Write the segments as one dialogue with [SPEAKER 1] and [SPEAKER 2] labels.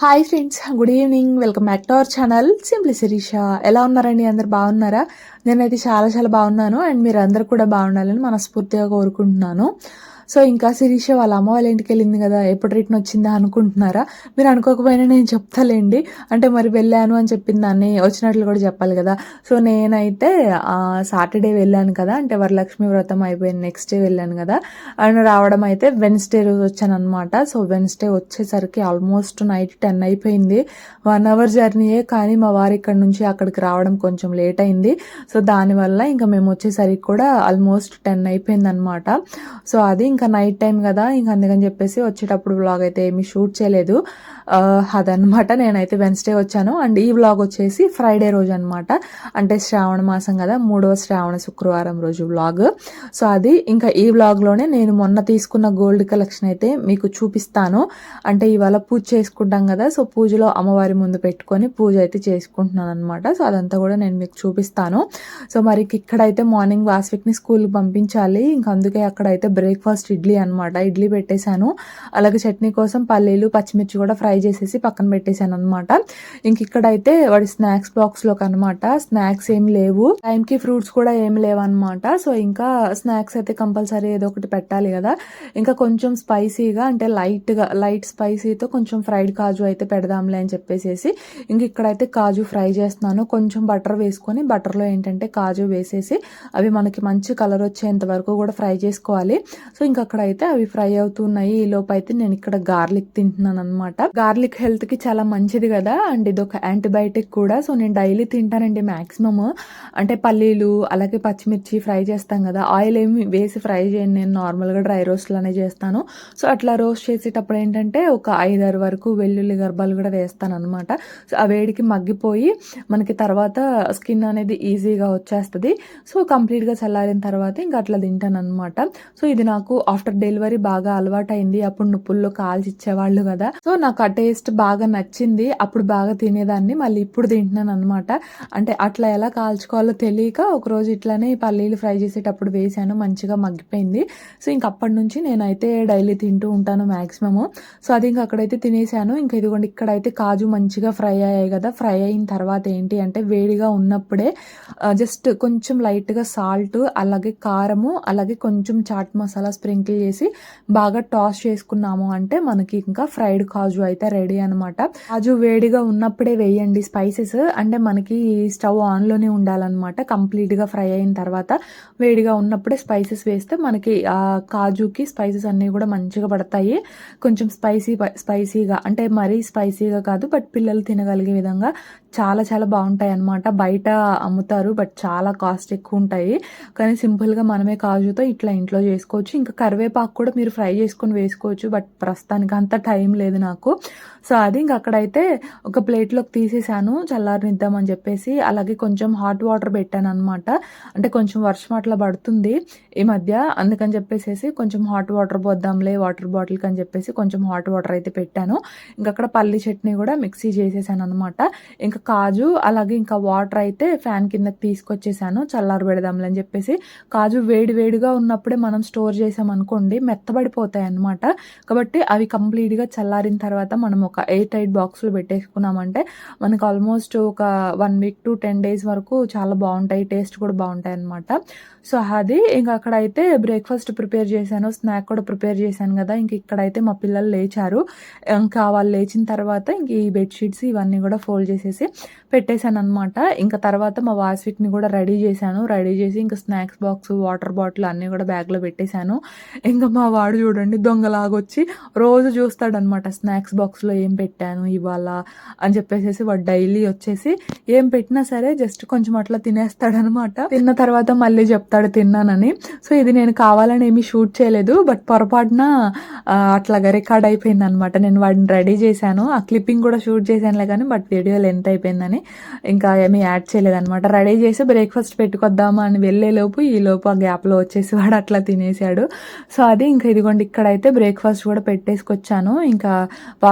[SPEAKER 1] Hi friends, good evening. Welcome back to our channel simply Sirisha. ఎలా ఉన్నారండి? అందరు బాగున్నారా? నేనైతే చాలా చాలా బాగున్నాను. అండ్ మీరు అందరు కూడా బాగుండాలని మనస్ఫూర్తిగా కోరుకుంటున్నాను. సో ఇంకా శిరీష వాళ్ళ అమ్మ వాళ్ళ ఇంటికి వెళ్ళింది కదా, ఎప్పుడు రిటర్న్ వచ్చిందా అనుకుంటున్నారా? మీరు అనుకోకపోయినా నేను చెప్తాలేండి. అంటే మరి వెళ్ళాను అని చెప్పిన దాన్ని వచ్చినట్లు కూడా చెప్పాలి కదా. సో నేనైతే సాటర్డే వెళ్ళాను కదా, అంటే వరలక్ష్మి వ్రతం అయిపోయింది నెక్స్ట్ డే వెళ్ళాను కదా. అండ్ రావడం అయితే వెన్స్డే రోజు వచ్చాను అనమాట. సో వెన్స్డే వచ్చేసరికి ఆల్మోస్ట్ నైట్ 10 అయిపోయింది. 1 అవర్ జర్నీయే, కానీ మా వారు ఇక్కడ నుంచి అక్కడికి రావడం కొంచెం లేట్ అయింది. సో దానివల్ల ఇంకా మేము వచ్చేసరికి కూడా ఆల్మోస్ట్ 10 అయిపోయింది అనమాట. సో అది ఇంకా నైట్ టైం కదా, ఇంకా అందుకని చెప్పేసి వచ్చేటప్పుడు వ్లాగ్ అయితే ఏమీ షూట్ చేయలేదు. అదనమాట. నేనైతే వెన్స్డే వచ్చాను. అండ్ ఈ వ్లాగ్ వచ్చేసి ఫ్రైడే రోజు అనమాట. అంటే శ్రావణ మాసం కదా, 3వ శ్రావణ శుక్రవారం రోజు వ్లాగ్. సో అది ఇంకా ఈ వ్లాగ్లోనే నేను మొన్న తీసుకున్న గోల్డ్ కలెక్షన్ అయితే మీకు చూపిస్తాను. అంటే ఇవాళ పూజ చేసుకుంటాం కదా, సో పూజలో అమ్మవారి ముందు పెట్టుకొని పూజ అయితే చేసుకుంటున్నాను అనమాట. సో అదంతా కూడా నేను మీకు చూపిస్తాను. సో మరి ఇక్కడైతే మార్నింగ్ వాస్విక్ని స్కూల్కి పంపించాలి. ఇంకా అందుకే అక్కడైతే బ్రేక్ఫాస్ట్ ఇడ్లీ అనమాట. ఇడ్లీ పెట్టేశాను. అలాగే చట్నీ కోసం పల్లీలు పచ్చిమిర్చి కూడా ఫ్రై చేసేసి పక్కన పెట్టేశాను అనమాట. ఇంక ఇక్కడైతే వాడి స్నాక్స్ బాక్స్లోకి అనమాట. స్నాక్స్ ఏమి లేవు, టైంకి ఫ్రూట్స్ కూడా ఏమి లేవు అనమాట. సో ఇంకా స్నాక్స్ అయితే కంపల్సరీ ఏదో ఒకటి పెట్టాలి కదా. ఇంకా కొంచెం స్పైసీగా, అంటే లైట్ స్పైసీతో కొంచెం ఫ్రైడ్ కాజు అయితే పెడదాంలే అని చెప్పేసి ఇంక ఇక్కడైతే కాజు ఫ్రై చేస్తున్నాను. కొంచెం బటర్ వేసుకొని, బటర్లో ఏంటంటే కాజు వేసేసి అవి మనకి మంచి కలర్ వచ్చేంత వరకు కూడా ఫ్రై చేసుకోవాలి. సో ఇంకా అక్కడైతే అవి ఫ్రై అవుతున్నాయి. ఈ లోపు అయితే నేను ఇక్కడ గార్లిక్ తింటున్నాను అనమాట. గార్లిక్ హెల్త్ కి చాలా మంచిది కదా, అండ్ ఇది ఒక యాంటీబయాటిక్ కూడా. సో నేను డైలీ తింటానండి మాక్సిమమ్. అంటే పల్లీలు అలాగే పచ్చిమిర్చి ఫ్రై చేస్తాం కదా, ఆయిల్ ఏమి వేసి ఫ్రై చేయను, నేను నార్మల్గా డ్రై రోస్ట్ లానే చేస్తాను. సో అట్లా రోస్ట్ చేసేటప్పుడు ఏంటంటే ఒక 5-6 వరకు వెల్లుల్లి గర్భాలు కూడా వేస్తాను అనమాట. సో ఆ వేడికి మగ్గిపోయి మనకి తర్వాత స్కిన్ అనేది ఈజీగా వచ్చేస్తుంది. సో కంప్లీట్గా చల్లారిన తర్వాత ఇంకా అట్లా తింటాను అనమాట. సో ఇది నాకు ఆఫ్టర్ డెలివరీ బాగా అలవాటైంది. అప్పుడు నుప్పుల్లో కాల్చి ఇచ్చేవాళ్ళు కదా, సో నాకు ఆ టేస్ట్ బాగా నచ్చింది. అప్పుడు బాగా తినేదాన్ని, మళ్ళీ ఇప్పుడు తింటున్నాను అనమాట. అంటే అట్లా ఎలా కాల్చుకోవాలో తెలియక ఒకరోజు ఇట్లానే పల్లీలు ఫ్రై చేసేటప్పుడు వేసాను, మంచిగా మగ్గిపోయింది. సో ఇంక అప్పటి నుంచి నేనైతే డైలీ తింటూ ఉంటాను మ్యాక్సిమము. సో అది ఇంకా అక్కడైతే తినేసాను. ఇంకా ఇదిగోండి ఇక్కడైతే కాజు మంచిగా ఫ్రై అయ్యాయి కదా. ఫ్రై అయిన తర్వాత ఏంటి అంటే వేడిగా ఉన్నప్పుడే జస్ట్ కొంచెం లైట్గా సాల్ట్, అలాగే కారము, అలాగే కొంచెం చాట్ మసాలా స్ప్రింకిల్ చేసి బాగా టాస్ చేసుకున్నాము అంటే మనకి ఇంకా ఫ్రైడ్ కాజు అయితే రెడీ అనమాట. కాజు వేడిగా ఉన్నప్పుడే వేయండి స్పైసెస్. అంటే మనకి స్టవ్ ఆన్లోనే ఉండాలన్నమాట. కంప్లీట్గా ఫ్రై అయిన తర్వాత వేడిగా ఉన్నప్పుడే స్పైసెస్ వేస్తే మనకి ఆ కాజుకి స్పైసెస్ అన్నీ కూడా మంచిగా పడతాయి. కొంచెం స్పైసీగా, అంటే మరీ స్పైసీగా కాదు, బట్ పిల్లలు తినగలిగే విధంగా చాలా చాలా బాగుంటాయి అనమాట. బయట అమ్ముతారు, బట్ చాలా కాస్ట్ ఎక్కువ ఉంటాయి. కానీ సింపుల్గా మనమే కాజుతో ఇట్లా ఇంట్లో చేసుకోవచ్చు. ఇంకా కరివేపాకు కూడా మీరు ఫ్రై చేసుకొని వేసుకోవచ్చు, బట్ ప్రస్తుతానికి అంత టైం లేదు నాకు. సో అది ఇంక అక్కడైతే ఒక ప్లేట్లోకి తీసేసాను చల్లారనిద్దామని చెప్పేసి. అలాగే కొంచెం హాట్ వాటర్ పెట్టాను అనమాట. అంటే కొంచెం వర్షం అట్లా పడుతుంది ఈ మధ్య, అందుకని చెప్పేసి కొంచెం హాట్ వాటర్ పోద్దాంలే వాటర్ బాటిల్కి అని చెప్పేసి కొంచెం హాట్ వాటర్ అయితే పెట్టాను. ఇంకా అక్కడ పల్లి చట్నీ కూడా మిక్సీ చేసేసాను అనమాట. ఇంకా కాజు అలాగే ఇంకా వాటర్ అయితే ఫ్యాన్ కిందకి తీసుకొచ్చేసాను చల్లారి పెడదాంలే అని చెప్పేసి. కాజు వేడిగా ఉన్నప్పుడే మనం స్టోర్ చేసామనుకోండి మెత్తబడిపోతాయి అన్నమాట. కాబట్టి అవి కంప్లీట్గా చల్లారిన తర్వాత మనం ఒక 8 బాక్సులు పెట్టేసుకున్నామంటే మనకు ఆల్మోస్ట్ ఒక 1 వీక్ to 10 days వరకు చాలా బాగుంటాయి, టేస్ట్ కూడా బాగుంటాయి అన్నమాట. సో అది ఇంకా అక్కడైతే బ్రేక్ఫాస్ట్ ప్రిపేర్ చేశాను, స్నాక్ కూడా ప్రిపేర్ చేశాను కదా. ఇంక ఇక్కడైతే మా పిల్లలు లేచారు. ఇంకా వాళ్ళు లేచిన తర్వాత ఇంక ఈ బెడ్షీట్స్ ఇవన్నీ కూడా ఫోల్డ్ చేసేసి పెట్టేశాను అనమాట. ఇంకా తర్వాత మా వాస్విక్ని కూడా రెడీ చేసి ఇంకా స్నాక్స్ బాక్స్, వాటర్ బాటిల్ అన్నీ కూడా బ్యాగ్లో పెట్టేశాను. ఇంకా మా వాడు చూడండి దొంగలాగొచ్చి రోజు చూస్తాడనమాట స్నాక్స్ బాక్స్లో ఏం పెట్టాను ఇవాళ అని చెప్పేసి. వాడు డైలీ వచ్చేసి ఏం పెట్టినా సరే జస్ట్ కొంచెం అట్లా తినేస్తాడనమాట. తిన్న తర్వాత మళ్ళీ చెప్తాడు తిన్నానని. సో ఇది నేను కావాలని ఏమీ షూట్ చేయలేదు, బట్ పొరపాటున అట్లాగా రికార్డ్ అయిపోయింది అనమాట. నేను వాడిని రెడీ చేశాను, ఆ క్లిప్పింగ్ కూడా షూట్ చేశానులే కానీ, బట్ వీడియో లెంత్ అయిపోయిందని ఇంకా ఏమీ యాడ్ చేయలేదన్నమాట. రెడీ చేసి బ్రేక్ఫాస్ట్ పెట్టుకొద్దామా అని వెళ్ళేలోపు ఈలోపు ఆ గ్యాప్లో వచ్చేసి వాడు అట్లా తినేసాడు. సో అది ఇంకా ఇదిగోండి ఇక్కడైతే బ్రేక్ఫాస్ట్ కూడా పెట్టేసుకొచ్చాను. ఇంకా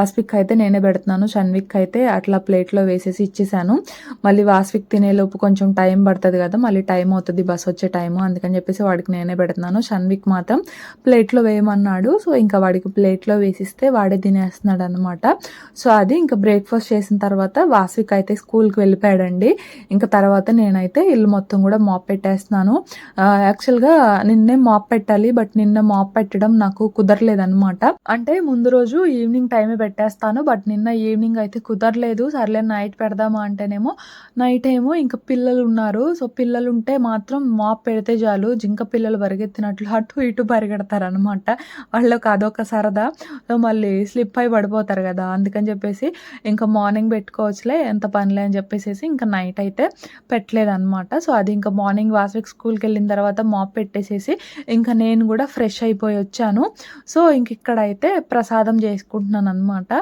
[SPEAKER 1] వాస్విక్ అయితే నేనే పెడుతున్నాను, షన్విక్ అయితే అట్లా ప్లేట్లో వేసేసి ఇచ్చేసాను. మళ్ళీ వాస్విక్ తినేలోపు కొంచెం టైం పడుతుంది కదా, మళ్ళీ టైం అవుతుంది బస్ వచ్చే టైము, అందుకని చెప్పేసి వాడికి నేనే పెడుతున్నాను. షన్విక్ మాత్రం ప్లేట్లో వేయమన్నాడు. సో ఇంకా వాడికి ప్లేట్లో వేసిస్తే వాడే తినేస్తున్నాడు అనమాట. సో అది ఇంకా బ్రేక్ఫాస్ట్ చేసిన తర్వాత వాస్విక్ అయితే స్కూల్కి వెళ్ళిపోయాడండి. ఇంకా తర్వాత నేనైతే ఇల్లు మొత్తం కూడా మాప్ పెట్టేస్తున్నాను. యాక్చువల్గా నిన్నే మాప్ పెట్టాలి, బట్ నిన్న మాప్ పెట్టడం నాకు కుదరలేదనమాట. అంటే ముందు రోజు ఈవినింగ్ టైమే పెట్టేస్తాను, బట్ నిన్న ఈవినింగ్ అయితే కుదరలేదు. సర్లే నైట్ పెడదామా అంటేనేమో నైట్ ఏమో ఇంకా పిల్లలు ఉన్నారు. సో పిల్లలు ఉంటే మాత్రం మాప్ పెడితే చాలు, జింక పిల్లలు పరిగెత్తినట్లు అటు ఇటు పరిగెడతారు అనమాట. వాళ్ళకి అదొక సరదా. సో మళ్ళీ స్లిప్ అయి పడిపోతారు కదా, అందుకని చెప్పేసి ఇంకా మార్నింగ్ పెట్టుకోవచ్చులే ఎంత పనిలే అని చెప్పేసి ఇంకా నైట్ అయితే పెట్టలేదన్నమాట. సో అది ఇంకా మార్నింగ్ వాస్విక్ స్కూల్కి వెళ్ళిన తర్వాత మాప్ పెట్టేసేసి ఇంకా నేను కూడా ఫ్రెష్ అయిపోయి వచ్చాను. సో ఇంక ఇక్కడైతే ప్రసాదం చేసుకుంటున్నాను అనమాట.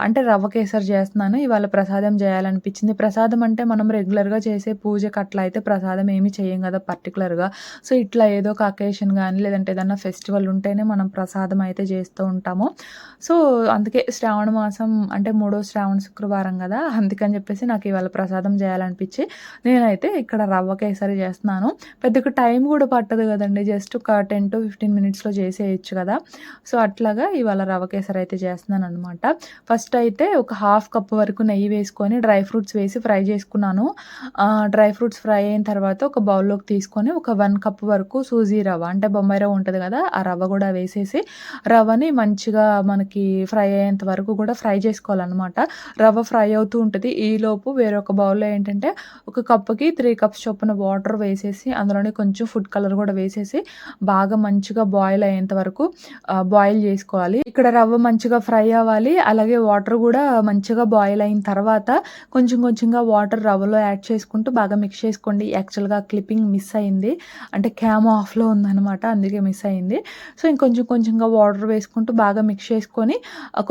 [SPEAKER 1] అంటే రవ్వ కేసరి చేస్తున్నాను. ఇవాళ ప్రసాదం చేయాలనిపించింది. ప్రసాదం అంటే మనం రెగ్యులర్గా చేసే పూజకి అట్లా అయితే ప్రసాదం ఏమి చేయం కదా పర్టికులర్గా. సో ఇట్లా ఏదో ఒక అకేషన్ కానీ లేదంటే ఏదన్నా ఫెస్టివల్ ఉంటేనే మనం ప్రసాదం అయితే చేస్తూ ఉంటాము. సో అందుకే శ్రావణ మాసం అంటే 3వ శ్రావణ శుక్రవారం కదా, అందుకని చెప్పేసి నాకు ఇవాళ ప్రసాదం చేయాలనిపించి నేనైతే ఇక్కడ రవ్వ కేసరి చేస్తున్నాను. పెద్దగా టైం కూడా పట్టదు కదండి, జస్ట్ ఒక 10 to 15 మినిట్స్లో చేసేయచ్చు కదా. సో అట్లాగా ఇవాళ రవ్వ కేసరి అయితే చేస్తున్నాను అనమాట. ఫస్ట్ అయితే ఒక 1/2 కప్ వరకు నెయ్యి వేసుకొని డ్రై ఫ్రూట్స్ వేసి ఫ్రై చేసుకున్నాను. డ్రై ఫ్రూట్స్ ఫ్రై అయిన తర్వాత ఒక బౌల్లోకి తీసుకొని ఒక 1 కప్ వరకు సూజీ రవ్వ అంటే బొంబాయి రవ్వ ఉంటుంది కదా, ఆ రవ్వ కూడా వేసేసి రవ్వని మంచిగా మనకి ఫ్రై అయ్యేంత వరకు కూడా ఫ్రై చేసుకోవాలన్నమాట. రవ్వ ఫ్రై అవుతూ ఉంటుంది. ఈలోపు వేరొక బౌల్లో ఏంటంటే ఒక కప్పుకి 3 కప్స్ చొప్పున వాటర్ వేసేసి అందులోనే కొంచెం ఫుడ్ కలర్ కూడా వేసేసి బాగా మంచిగా బాయిల్ అయ్యేంత వరకు బాయిల్ చేసుకోవాలి. ఇక్కడ రవ్వ మంచిగా ఫ్రై అవ్వాలి, అలాగే వాటర్ కూడా మంచిగా బాయిల్ అయిన తర్వాత కొంచెం కొంచెంగా వాటర్ రవ్వలో యాడ్ చేసుకుంటూ బాగా మిక్స్ చేసుకోండి. యాక్చువల్గా క్లిప్పింగ్ మిస్ అయింది, అంటే క్యామ్ ఆఫ్లో ఉందన్నమాట, అందుకే మిస్ అయింది. సో ఇంకొంచెం కొంచెంగా వాటర్ వేసుకుంటూ బాగా మిక్స్ చేసుకొని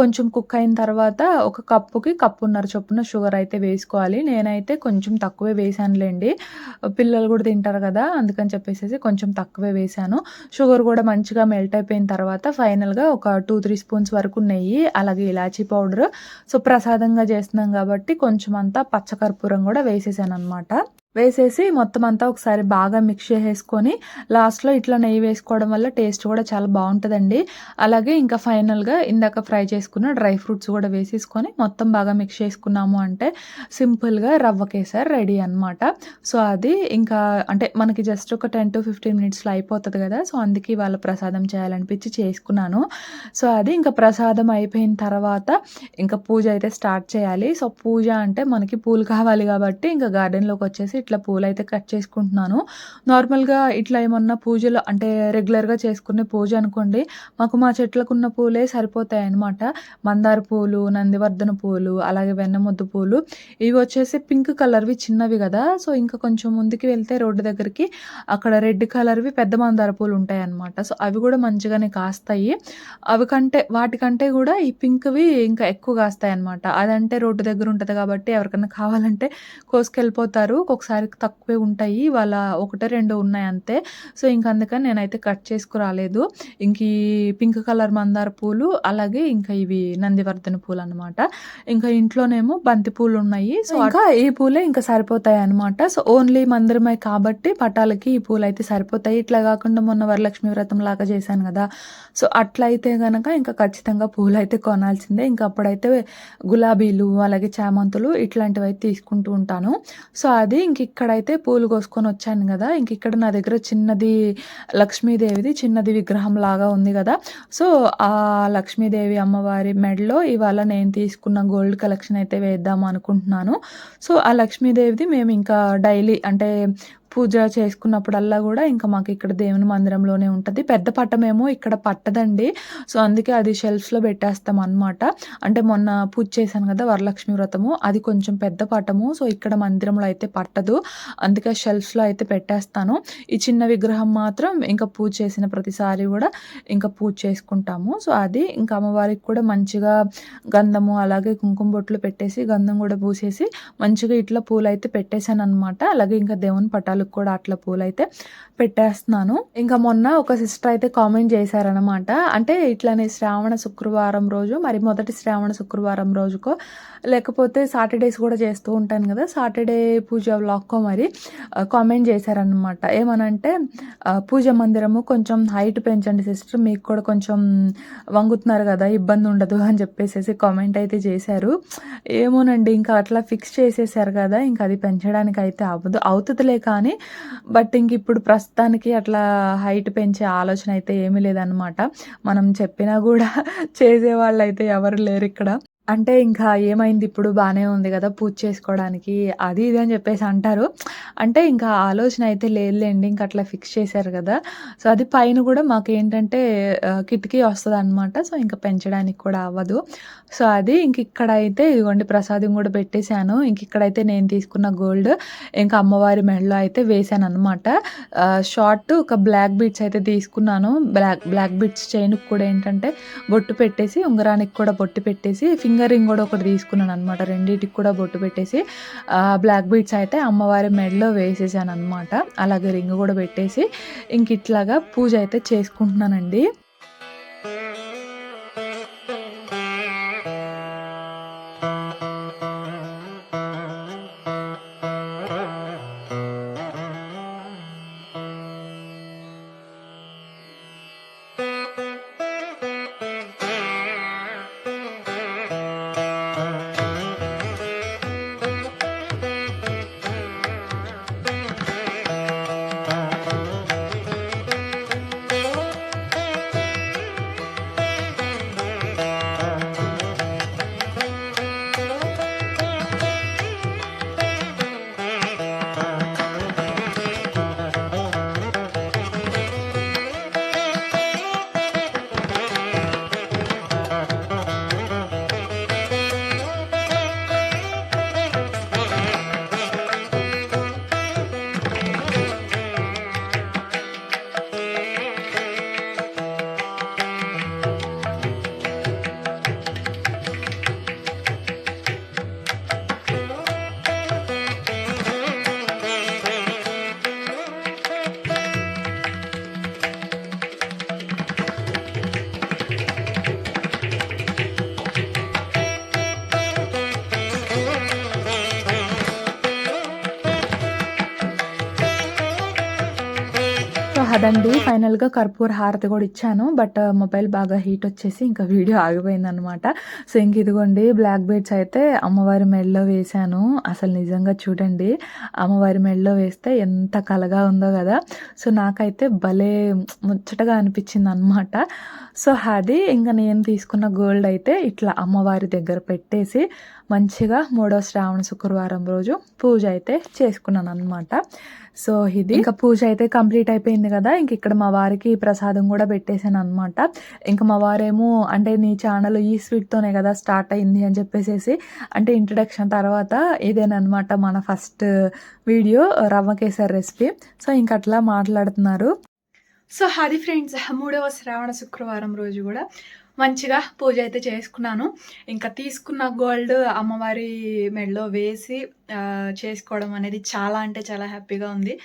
[SPEAKER 1] కొంచెం కుక్ అయిన తర్వాత ఒక కప్పుకి కప్పున్నర చొప్పున షుగర్ అయితే వేసుకోవాలి. నేనైతే కొంచెం తక్కువే వేసానులేండి, పిల్లలు కూడా తింటారు కదా, అందుకని చెప్పేసి కొంచెం తక్కువే వేసాను. షుగర్ కూడా మంచిగా మెల్ట్ అయిపోయిన తర్వాత ఫైనల్గా ఒక 2-3 స్పూన్స్ వరకు నెయ్యి, అలాగే ఇలాచీ పౌడర్. సో ప్రసాదంగా చేస్తున్నాం కాబట్టి కొంచెం అంతా పచ్చకర్పూరం కూడా వేసేసాను అనమాట. వేసేసి మొత్తం అంతా ఒకసారి బాగా మిక్స్ చేసేసుకొని లాస్ట్లో ఇట్లా నెయ్యి వేసుకోవడం వల్ల టేస్ట్ కూడా చాలా బాగుంటుందండి. అలాగే ఇంకా ఫైనల్గా ఇందాక ఫ్రై చేసుకున్న డ్రై ఫ్రూట్స్ కూడా వేసేసుకొని మొత్తం బాగా మిక్స్ చేసుకున్నాము అంటే సింపుల్గా రవ్వ కేసరి రెడీ అనమాట. సో అది ఇంకా అంటే మనకి జస్ట్ ఒక 10 to 15 మినిట్స్లో అయిపోతుంది కదా, సో అందుకే వాళ్ళ ప్రసాదం చేయాలనిపించి చేసుకున్నాను. సో అది ఇంకా ప్రసాదం అయిపోయిన తర్వాత ఇంకా పూజ అయితే స్టార్ట్ చేయాలి. సో పూజ అంటే మనకి పూలు కావాలి కాబట్టి ఇంకా గార్డెన్లోకి వచ్చేసి ఇట్లా పూలు అయితే కట్ చేసుకుంటున్నాను. నార్మల్గా ఇట్లా ఏమన్నా పూజలు అంటే రెగ్యులర్గా చేసుకునే పూజ అనుకోండి, మాకు మా చెట్లకున్న పూలే సరిపోతాయి అన్నమాట. మందార పూలు, నందివర్ధన పూలు, అలాగే వెన్నముద్దు పూలు, ఇవి వచ్చేసి పింక్ కలర్వి చిన్నవి కదా. సో ఇంకా కొంచెం ముందుకు వెళ్తే రోడ్డు దగ్గరికి అక్కడ రెడ్ కలర్వి పెద్ద మందార పూలు ఉంటాయి అన్నమాట. సో అవి కూడా మంచిగానే కాస్తాయి. వాటికంటే కూడా ఈ పింక్వి ఇంకా ఎక్కువ కాస్తాయి అన్నమాట. అదంటే రోడ్డు దగ్గర ఉంటుంది కాబట్టి ఎవరికైనా కావాలంటే కోసుకెళ్ళిపోతారు. ఒకసారి తక్కువే ఉంటాయి, వాళ్ళ 1-2 ఉన్నాయి అంతే. సో ఇంక అందుకని నేనైతే కట్ చేసుకురాలేదు. ఇంక ఈ పింక్ కలర్ మందార పూలు, అలాగే ఇంకా ఇవి నందివర్ధన పూలు అనమాట. ఇంకా ఇంట్లోనేమో బంతి పూలు ఉన్నాయి. సో ఇంకా ఈ పూలే ఇంకా సరిపోతాయి అనమాట. సో ఓన్లీ మందిరమై కాబట్టి పటాలకి ఈ పూలు అయితే సరిపోతాయి. ఇట్లా కాకుండా మొన్న వరలక్ష్మి వ్రతం లాగా చేశాను కదా, సో అట్లయితే కనుక ఇంకా ఖచ్చితంగా పూలు అయితే కొనాల్సిందే. ఇంకా అప్పుడైతే గులాబీలు, అలాగే చామంతులు ఇట్లాంటివి అయితే తీసుకుంటూ ఉంటాను. సో అది ఇంక ఇక్కడైతే పూలు కోసుకొని వచ్చాను కదా, ఇంక ఇక్కడ నా దగ్గర చిన్నది లక్ష్మీదేవిది చిన్నది విగ్రహం లాగా ఉంది కదా. సో ఆ లక్ష్మీదేవి అమ్మవారి మెడలో ఇవాళ నేను తీసుకున్న గోల్డ్ కలెక్షన్ అయితే వేద్దాం అనుకుంటున్నాను. సో ఆ లక్ష్మీదేవిది మేము ఇంకా డైలీ అంటే పూజ చేసుకున్నప్పుడల్లా కూడా ఇంకా మాకు ఇక్కడ దేవుని మందిరంలోనే ఉంటుంది. పెద్ద పట్టమేమో ఇక్కడ పట్టదండి, సో అందుకే అది షెల్ఫ్స్లో పెట్టేస్తాం అనమాట. అంటే మొన్న పూజ చేశాను కదా వరలక్ష్మి వ్రతము, అది కొంచెం పెద్ద పట్టము, సో ఇక్కడ మందిరంలో అయితే పట్టదు, అందుకే షెల్ఫ్స్లో అయితే పెట్టేస్తాను. ఈ చిన్న విగ్రహం మాత్రం ఇంకా పూజ చేసిన ప్రతిసారి కూడా ఇంకా పూజ చేసుకుంటాము. సో అది ఇంకా అమ్మవారికి కూడా మంచిగా గంధము అలాగే కుంకుమ బొట్లు పెట్టేసి గంధం కూడా పూసేసి మంచిగా ఇట్లా పూలు అయితే పెట్టేశాను అనమాట. అలాగే ఇంకా దేవుని పటాలు లోపలికి కూడా అట్లా పూలైతే పెట్టేస్తున్నాను. ఇంకా మొన్న ఒక సిస్టర్ అయితే కామెంట్ చేశారనమాట. అంటే ఇట్లనే శ్రావణ శుక్రవారం రోజు మరి మొదటి శ్రావణ శుక్రవారం రోజుకో లేకపోతే సాటర్డేస్ కూడా చేస్తూ ఉంటాను కదా, సాటర్డే పూజ వ్లాగ్‌కో మరి కామెంట్ చేశారనమాట. ఏమనంటే పూజ మందిరము కొంచెం హైట్ పెంచండి సిస్టర్, మీకు కూడా కొంచెం వంగుతున్నారు కదా, ఇబ్బంది ఉండదు అని చెప్పేసేసి కామెంట్ అయితే చేశారు. ఏమోనండి, ఇంకా అట్లా ఫిక్స్ చేసేసారు కదా, ఇంకా అది పెంచడానికి అయితే అవుతదిలే కానీ, బట్ ఇంక ఇప్పుడు ప్రస్తుతానికి అట్లా హైట్ పెంచే ఆలోచన అయితే ఏమీ లేదనమాట. మనం చెప్పినా కూడా చేసేవాళ్ళైతే ఎవరు లేరు ఇక్కడ. అంటే ఇంకా ఏమైంది, ఇప్పుడు బానే ఉంది గదా, పూజ చేసుకోవడానికి అది ఇది అని చెప్పేసి అంటారు. అంటే ఇంకా ఆలోచన అయితే లేదులెండి. ఇంక అట్లా ఫిక్స్ చేశారు గదా! సో, అది పైన గూడా మాకేంటంటే కిటికీ వస్తదనమాట. సో, ఇంక పెంచడానికి కూడా అవ్వదు. సో, అది ఇంక ఇక్కడైతే ఇదిగోండి ప్రసాదం గూడా పెట్టేశాను. ఇంక ఇక్కడైతే నేను తీసుకున్న గోల్డ్ ఇంకా అమ్మవారి మెడలో అయితే వేశాననమాట. షార్ట్ ఒక బ్లాక్ బీడ్స్ అయితే తీసుకున్నాను. బ్లాక్ బీడ్స్ చైన్‌కి కూడా ఏంటంటే బొట్టు పెట్టేసి, ఉంగరానికి కూడా బొట్టు పెట్టేసి, ఫింగర్ రింగ్ కూడా ఒకటి తీసుకున్నాననమాట. రెండిటికి కూడా బొట్టు పెట్టేసి బ్లాక్ బీడ్స్ అయితే అమ్మవారి మెడలో వేసేసాననమాట. అలాగే రింగ్ కూడా పెట్టేసి ఇంక ఇట్లాగా పూజ అయితే చేసుకుంటున్నానండి. అదండి ఫైనల్‌గా కర్పూర హారతి కూడా ఇచ్చాను. బట్ మొబైల్ బాగా హీట్ వచ్చేసి ఇంకా వీడియో ఆగిపోయిందనమాట. సో, ఇంక ఇదిగోండి బ్లాక్ బీడ్స్ అయితే అమ్మవారి మెడలో వేశాను. అసలు నిజంగా చూడండి, అమ్మవారి మెడలో వేస్తే ఎంత కళగా ఉందో కదా. సో, నాకైతే భలే ముచ్చటగా అనిపించిందనమాట. సో, అది ఇంకా నేను తీసుకున్న గోల్డ్ అయితే ఇట్లా అమ్మవారి దగ్గర పెట్టేసి మంచిగా 3వ శ్రావణ శుక్రవారం రోజు పూజ అయితే చేసుకున్నాననమాట. సో, ఇది ఇంకా పూజ అయితే కంప్లీట్ అయిపోయింది కదా. ఇంక ఇక్కడ మా వారికి ప్రసాదం కూడా పెట్టేసాననమాట. ఇంకా మా వారేమో అంటే నీ ఛానల్ ఈ స్వీట్‌తోనే కదా స్టార్ట్ అయింది అని చెప్పేసేసి, అంటే ఇంట్రడక్షన్ తర్వాత ఇదేననమాట మన ఫస్ట్ వీడియో రవ్వ కేసరి రెసిపీ. సో, ఇంక అట్లా మాట్లాడుతున్నారు. సో, అది ఫ్రెండ్స్ 3వ శ్రావణ శుక్రవారం రోజు కూడా మంచిగా పూజ అయితే చేసుకున్నాను. ఇంకా తీసుకున్న గోల్డ్ అమ్మవారి మెడలో వేసి చేసుకోవడం అనేది చాలా అంటే చాలా హ్యాపీగా ఉంది.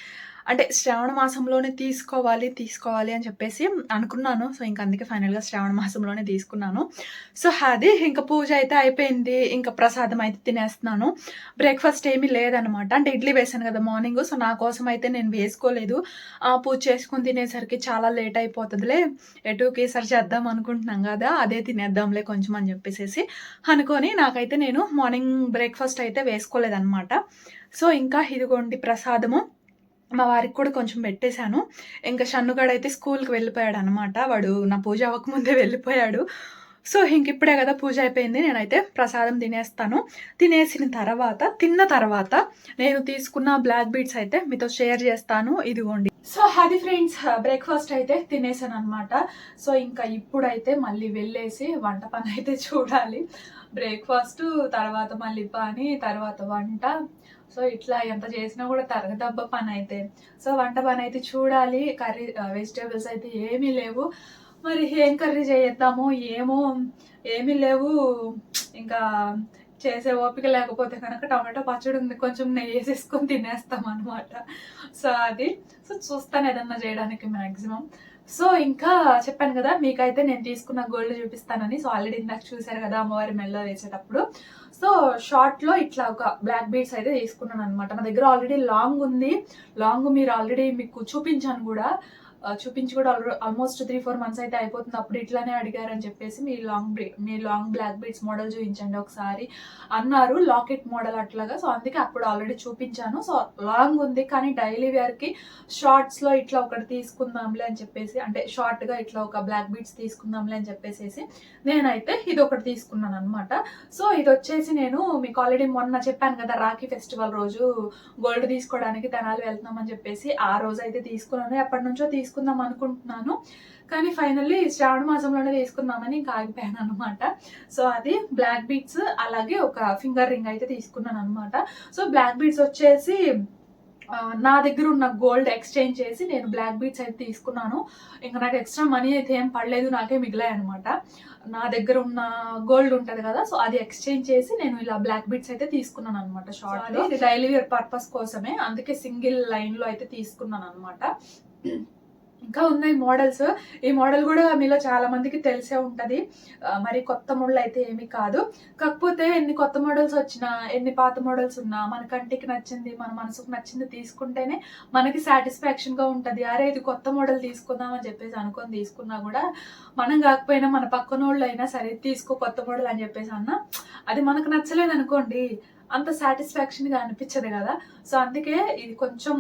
[SPEAKER 1] అంటే శ్రావణ మాసంలోనే తీసుకోవాలి అని చెప్పేసి అనుకున్నాను. సో, ఇంక అందుకే ఫైనల్‌గా శ్రావణ మాసంలోనే తీసుకున్నాను. సో, అది ఇంక పూజ అయితే అయిపోయింది. ఇంక ప్రసాదం అయితే తినేస్తున్నాను. బ్రేక్‌ఫాస్ట్ ఏమీ లేదనమాట. అంటే ఇడ్లీ వేశాను కదా మార్నింగు. సో, నా కోసం అయితే నేను వేసుకోలేదు. పూజ చేసుకొని తినేసరికి చాలా లేట్ అయిపోతదిలే, ఎటు కేసరి చేద్దాం అనుకుంటున్నాం కదా, అదే తినేద్దాంలే కొంచెం అని చెప్పేసేసి అనుకోని నాకైతే నేను మార్నింగ్ బ్రేక్‌ఫాస్ట్ అయితే వేసుకోలేదనమాట. సో, ఇంకా ఇదిగోండి ప్రసాదము మా వారికి కూడా కొంచెం పెట్టేశాను. ఇంకా షన్నుగాడైతే స్కూల్‌కి వెళ్ళిపోయాడనమాట. వాడు నా పూజ అవ్వకముందే వెళ్ళిపోయాడు. సో, ఇంకిప్పుడే కదా పూజ అయిపోయింది. నేనైతే ప్రసాదం తినేస్తాను. తిన్న తర్వాత నేను తీసుకున్న బ్లాక్ బీడ్స్ అయితే మీతో షేర్ చేస్తాను. ఇదిగోండి. సో, అది ఫ్రెండ్స్ బ్రేక్‌ఫాస్ట్ అయితే తినేసాననమాట. సో, ఇంకా ఇప్పుడైతే మళ్ళీ వెళ్ళేసి వంట పని అయితే చూడాలి. బ్రేక్‌ఫాస్ట్ తర్వాత మళ్ళీ పని, తర్వాత వంట. సో, ఇట్లా ఎంత చేసినా కూడా తరగదబ్బా పనైతే. సో, వంట పనైతే చూడాలి. కర్రీ వెజిటేబుల్స్ అయితే ఏమీ లేవు. మరి ఏం కర్రీ చేద్దామో ఏమో, ఏమీ లేవు. ఇంకా చేసే ఓపిక లేకపోతే కనుక టమాటో పచ్చడి ఉంది, కొంచెం నెయ్యి వేసేసుకొని తినేస్తాం అనమాట. సో అది చూస్తాను ఏదన్నా చేయడానికి మ్యాక్సిమం. సో ఇంకా చెప్పాను కదా మీకైతే నేను తీసుకున్న గోల్డ్ చూపిస్తానని. సో ఆల్రెడీ ఇందాక చూసారు కదా అమ్మవారి మెల్ల వేసేటప్పుడు. సో షార్ట్ లో ఇట్లా ఒక బ్లాక్ బీడ్స్ అయితే తీసుకున్నాను అనమాట. నా దగ్గర ఆల్రెడీ లాంగ్ ఉంది. లాంగ్ మీరు ఆల్రెడీ మీకు చూపించాను కూడా, చూపించి కూడా ఆల్మోస్ట్ 3-4 months అయితే అయిపోతుంది. అప్పుడు ఇట్లానే అడిగారని చెప్పేసి మీ లాంగ్ బ్లాక్ బీడ్స్ మోడల్ చూపించండి ఒకసారి అన్నారు, లాకెట్ మోడల్ అట్లాగా. సో అందుకే అప్పుడు ఆల్రెడీ చూపించాను. సో లాంగ్ ఉంది కానీ డైలీ వేర్ కి షార్ట్స్ లో ఇట్లా ఒకటి తీసుకుందాంలే అని చెప్పేసి, అంటే షార్ట్ గా ఇట్లా ఒక బ్లాక్ బీడ్స్ తీసుకుందాంలే అని చెప్పేసి నేనైతే ఇది ఒకటి తీసుకున్నాను అనమాట. సో ఇది వచ్చేసి నేను మీకు ఆల్రెడీ మొన్న చెప్పాను కదా రాఖీ ఫెస్టివల్ రోజు గోల్డ్ తీసుకోవడానికి తెనాలి వెళ్తున్నామని చెప్పేసి, ఆ రోజు అయితే తీసుకున్నాను. ఎప్పటి నుంచో తీసుకుందాం అనుకుంటున్నాను కానీ ఫైనల్లీ శ్రావణ మాసంలోనే తీసుకుందామని ఇంకా ఆగిపోయాను అనమాట. సో అది బ్లాక్ బీడ్స్, అలాగే ఒక ఫింగర్ రింగ్ అయితే తీసుకున్నాను అనమాట. సో బ్లాక్ బీడ్స్ వచ్చేసి నా దగ్గర ఉన్న గోల్డ్ ఎక్స్చేంజ్ చేసి నేను బ్లాక్ బీడ్స్ అయితే తీసుకున్నాను. ఇంకా నాకు ఎక్స్ట్రా మనీ అయితే ఏం పడలేదు, నాకే మిగిలాయి అనమాట. నా దగ్గర ఉన్న గోల్డ్ ఉంటది కదా, సో అది ఎక్స్చేంజ్ చేసి నేను ఇలా బ్లాక్ బీడ్స్ అయితే తీసుకున్నాను అనమాట. షార్ట్ లో ఇది డైలీ వేర్ పర్పస్ కోసమే, అందుకే సింగిల్ లైన్ లో అయితే తీసుకున్నాను అనమాట. ఇంకా ఉన్నాయి మోడల్స్. ఈ మోడల్ కూడా మీలో చాలా మందికి తెలిసే ఉంటది, మరి కొత్త మోడల్ అయితే ఏమీ కాదు. కాకపోతే ఎన్ని కొత్త మోడల్స్ వచ్చినా, ఎన్ని పాత మోడల్స్ ఉన్నా, మన కంటికి నచ్చింది, మన మనసుకు నచ్చింది తీసుకుంటేనే మనకి సాటిస్ఫాక్షన్ గా ఉంటది. అరే ఇది కొత్త మోడల్ తీసుకుందాం అని చెప్పేసి అనుకొని తీసుకున్నా కూడా, మనం కాకపోయినా మన పక్కన వాళ్ళు అయినా సరే తీసుకో కొత్త మోడల్ అని చెప్పేసి అన్నా, అది మనకు నచ్చలేదు అనుకోండి, అంత సాటిస్ఫాక్షన్ గా అనిపించదు కదా. సో అందుకే ఇది కొంచెం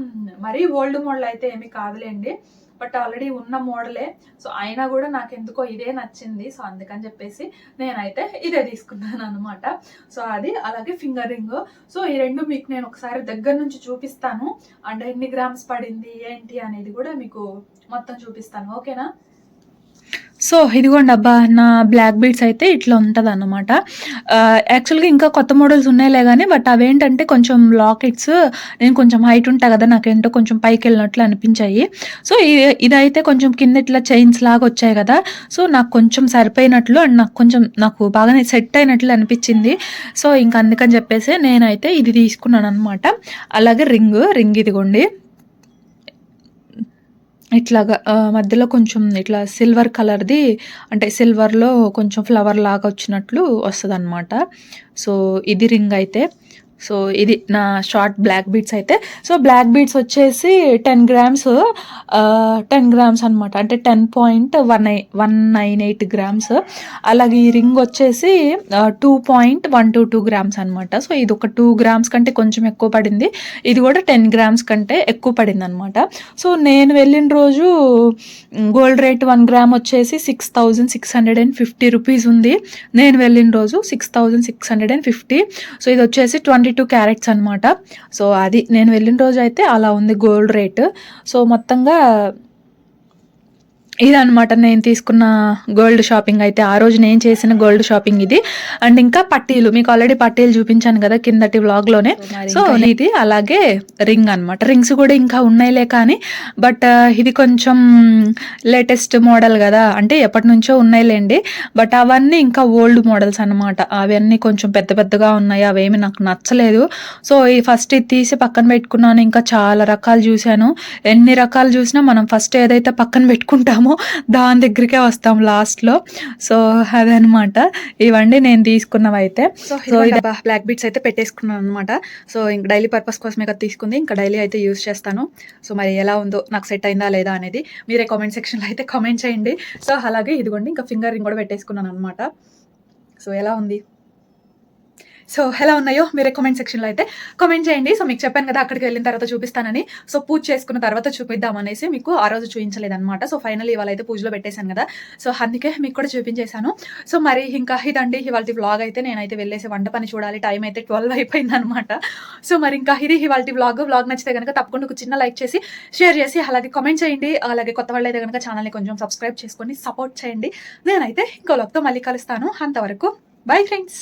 [SPEAKER 1] మరీ ఓల్డ్ మోడల్ అయితే ఏమీ కాదులేండి, బట్ ఆల్రెడీ ఉన్న మోడలే. సో అయినా కూడా నాకు ఎందుకో ఇదే నచ్చింది. సో అందుకని చెప్పేసి నేనైతే ఇదే తీసుకున్నాను అనమాట. సో అది అలాగే ఫింగర్ రింగ్. సో ఈ రెండు మీకు నేను ఒకసారి దగ్గర నుంచి చూపిస్తాను, అండ్ ఎన్ని గ్రామ్స్ పడింది ఏంటి అనేది కూడా మీకు మొత్తం చూపిస్తాను, ఓకేనా. సో ఇదిగోండి అబ్బా, నా బ్లాక్ బీడ్స్ అయితే ఇట్లా ఉంటుంది అన్నమాట. యాక్చువల్గా ఇంకా కొత్త మోడల్స్ ఉన్నాయిలే కానీ, బట్ అవేంటంటే కొంచెం లాకెట్స్, నేను కొంచెం హైట్ ఉంటా కదా, నాకేంటో కొంచెం పైకి వెళ్ళినట్లు అనిపించాయి. సో ఇదైతే కొంచెం కింద ఇట్లా చైన్స్ లాగా వచ్చాయి కదా, సో నాకు కొంచెం సరిపోయినట్లు అండ్ నాకు బాగానే సెట్ అయినట్లు అనిపించింది. సో ఇంకా అందుకని చెప్పేసి నేనైతే ఇది తీసుకున్నాను అనమాట. అలాగే రింగ్ ఇదిగోండి ఇట్లాగా మధ్యలో కొంచెం ఇట్లా సిల్వర్ కలర్ది, అంటే సిల్వర్లో కొంచెం ఫ్లవర్ లాగా వచ్చినట్లు వస్తుంది అనమాట. సో ఇది రింగ్ అయితే. సో ఇది నా షార్ట్ బ్లాక్ బీడ్స్ అయితే. సో బ్లాక్ బీడ్స్ వచ్చేసి 10 grams అనమాట, అంటే 10.198 grams. అలాగే ఈ రింగ్ వచ్చేసి 2.122 grams అనమాట. సో ఇది ఒక 2 grams కంటే కొంచెం ఎక్కువ పడింది, ఇది కూడా 10 grams కంటే ఎక్కువ పడింది అనమాట. సో నేను వెళ్ళిన రోజు గోల్డ్ రేట్ 1 gram వచ్చేసి 6,650 రూపీస్ ఉంది. నేను వెళ్ళిన రోజు 6,650. సో ఇది వచ్చేసి 22 క్యారెట్స్ అనమాట. సో అది నేను వెళ్ళిన రోజు అయితే అలా ఉంది గోల్డ్ రేట్. సో మొత్తంగా ఇదనమాట నేను తీసుకున్న గోల్డ్ షాపింగ్ అయితే, ఆ రోజు నేను చేసిన గోల్డ్ షాపింగ్ ఇది. అండ్ ఇంకా పట్టీలు, మీకు ఆల్రెడీ పట్టీలు చూపించాను కదా కిందటి వ్లాగ్లోనే. సో ఇది అలాగే రింగ్ అనమాట. రింగ్స్ కూడా ఇంకా ఉన్నాయిలే కానీ, బట్ ఇది కొంచెం లేటెస్ట్ మోడల్ కదా, అంటే ఎప్పటి నుంచో ఉన్నాయిలేండి, బట్ అవన్నీ ఇంకా ఓల్డ్ మోడల్స్ అనమాట. అవన్నీ కొంచెం పెద్ద పెద్దగా ఉన్నాయి, అవేమి నాకు నచ్చలేదు. సో ఈ ఫస్ట్ ఇది తీసి పక్కన పెట్టుకున్నాను. ఇంకా చాలా రకాలు చూశాను, ఎన్ని రకాలు చూసినా మనం ఫస్ట్ ఏదైతే పక్కన పెట్టుకుంటామో దాని దగ్గరికే వస్తాం లాస్ట్ లో. సో అదనమాట, ఇవండి నేను తీసుకున్నవి అయితే. సో ఇది బ్లాక్ బీడ్స్ అయితే పెట్టేసుకున్నాను అనమాట. సో ఇంక డైలీ పర్పస్ కోసమే కదా తీసుకుంది, ఇంకా డైలీ అయితే యూజ్ చేస్తాను. సో మరి ఎలా ఉందో, నాకు సెట్ అయిందా లేదా అనేది మీరే కామెంట్ సెక్షన్లో అయితే కామెంట్ చేయండి. సో అలాగే ఇదిగోండి ఇంకా ఫింగర్ రింగ్ కూడా పెట్టేసుకున్నాను అనమాట. సో ఎలా ఉంది, సో ఎలా ఉన్నాయో మీరే కామెంట్ సెక్షన్లో అయితే కామెంట్ చేయండి. సో మీకు చెప్పాను కదా అక్కడికి వెళ్ళిన తర్వాత చూపిస్తానని. సో పూజ చేసుకున్న తర్వాత చూపిద్దామనేసి మీకు ఆ రోజు చూపించలేదన్నమాట. సో ఫైనల్ ఇవాళ అయితే పూజలో పెట్టేశాను కదా, సో అందుకే మీకు కూడా చూపించేశాను. సో మరి ఇంకా ఇదండి ఇవాళ వ్లాగ్ అయితే. నేనైతే వెళ్ళేసి వంట పని చూడాలి, టైం అయితే 12 అయిపోయింది అనమాట. సో మరి ఇంకా ఇది ఇవాళ వ్లాగ్ నచ్చితే కనుక తప్పకుండా ఒక చిన్న లైక్ చేసి షేర్ చేసి అలాగే కామెంట్ చేయండి. అలాగే కొత్త వాళ్ళు అయితే కనుక ఛానల్ని కొంచెం సబ్స్క్రైబ్ చేసుకొని సపోర్ట్ చేయండి. నేనైతే ఇంకో వ్లాగ్తో మళ్ళీ కలుస్తాను. అంతవరకు బై ఫ్రెండ్స్.